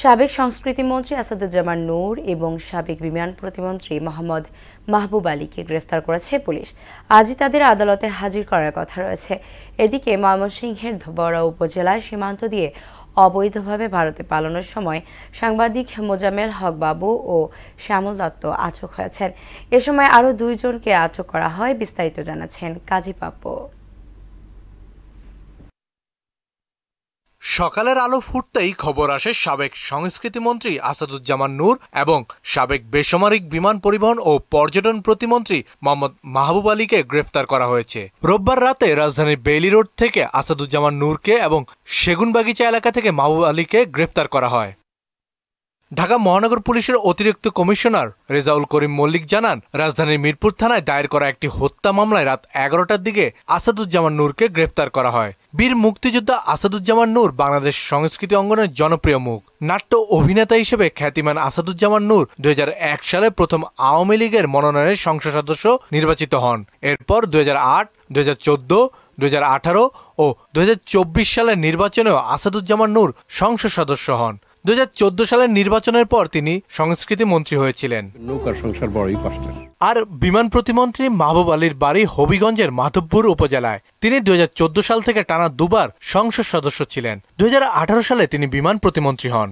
সাবেক সংস্কৃতিমন্ত্রী আসাদুজ্জামান নূর এবং সাবেক বিমান প্রতিমন্ত্রী মোহাম্মদ মাহবুব আলীকে গ্রেফতার করেছে পুলিশ। আজই তাদের আদালতে হাজির করার কথা রয়েছে। এদিকে ময়মনসিংহের ধোবাউড়া উপজেলার সীমান্ত দিয়ে অবৈধভাবে ভারতে পালানোর সময় সাংবাদিক মোজাম্মেল হক বাবু ও শ্যামল দত্ত আটক হয়েছেন। এ সময় আরও 2 জনকে আটক করা হয়। বিস্তারিত জানাচ্ছেন কাজী পাপ্পু। সকালের আলো ফুটতেই খবর আসে সাবেক সংস্কৃতিমন্ত্রী আসাদুজ্জামান নূর এবং সাবেক বেসামরিক বিমান পরিবহন ও পর্যটন প্রতিমন্ত্রী মোহাম্মদ মাহবুব আলীকে গ্রেফতার করা হয়েছে। রোববার রাতে রাজধানীর বেইলি রোড থেকে আসাদুজ্জামান নূরকে এবং সেগুনবাগিচা এলাকা থেকে মাহবুব আলীকে গ্রেফতার করা হয়। ঢাকা মহানগর পুলিশের অতিরিক্ত কমিশনার রেজাউল করিম মল্লিক জানান, রাজধানীর মিরপুর থানায় দায়ের করা একটি হত্যা মামলায় রাত 11টার দিকে আসাদুজ্জামান নূরকে গ্রেফতার করা হয়। বীর মুক্তিযোদ্ধা আসাদুজ্জামান নূর বাংলাদেশ সংস্কৃতি অঙ্গনের জনপ্রিয় মুখ। নাট্য অভিনেতা হিসেবে খ্যাতিমান আসাদুজ্জামান নূর 2001 সালে প্রথম আওয়ামী লীগের মনোনয়নে সংসদ সদস্য নির্বাচিত হন। এরপর 2008, 2014, 2018 ও 2024 সালের নির্বাচনেও আসাদুজ্জামান নূর সংসদ সদস্য হন। 2014 সালের নির্বাচনের পর তিনি সংস্কৃতি মন্ত্রী হয়েছিলেন। নৌকার সংসার বড়ই কষ্টের। আর বিমান প্রতিমন্ত্রী মাহবুব আলীর বাড়ি হবিগঞ্জের মাধবপুর উপজেলায়। তিনি 2014 সাল থেকে টানা 2 বার সংসদ সদস্য ছিলেন। 2018 সালে তিনি বিমান প্রতিমন্ত্রী হন।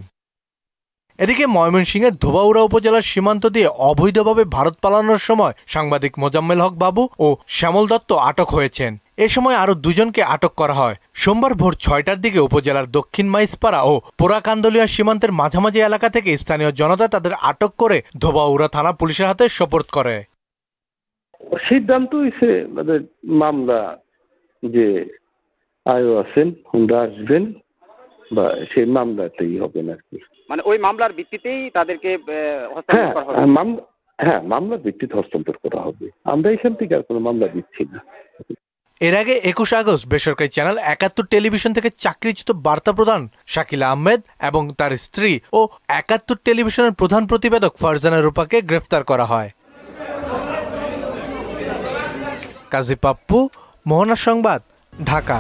এদিকে ময়মনসিংহের ধোবাউড়া উপজেলার সীমান্ত দিয়ে অবৈধভাবে ভারত পালানোর সময় সাংবাদিক মোজাম্মেল হক বাবু ও শ্যামল দত্ত আটক হয়েছেন। এ সময় আরও 2 জনকে আটক করা হয়। সোমবার ভোর 6টার দিকে উপজেলার দক্ষিণ মাইজপাড়া ও পোড়াকান্দলিয়া সীমান্তের মাঝামাঝি এলাকা থেকে স্থানীয় জনতা তাদের আটক করে ধোবাউড়া থানা পুলিশের হাতে সোপর্দ করে। সিদ্ধান্ত হয়েছে মামলা যে আয়ো আছেন হুন্ডা আসবেন বা সেই মামলাতেই হবে না। মানে ওই মামলার ভিত্তিতেই তাদেরকে হস্তান্তর করা হবে। মামলার ভিত্তিতে হস্তান্তর করা হবে। আমরা এখান থেকে আর কোনো মামলা দিচ্ছি না। এর আগে 21 আগস্ট বেসরকারি চ্যানেল 71 টেলিভিশন থেকে চাকরিচ্যুত বার্তা প্রধান শাকিলা আহমেদ এবং তার স্ত্রী ও 71 টেলিভিশনের প্রধান প্রতিবেদক ফারজানা রূপাকে গ্রেফতার করা হয়। কাজী পাপ্পু, মোহনা সংবাদ, ঢাকা।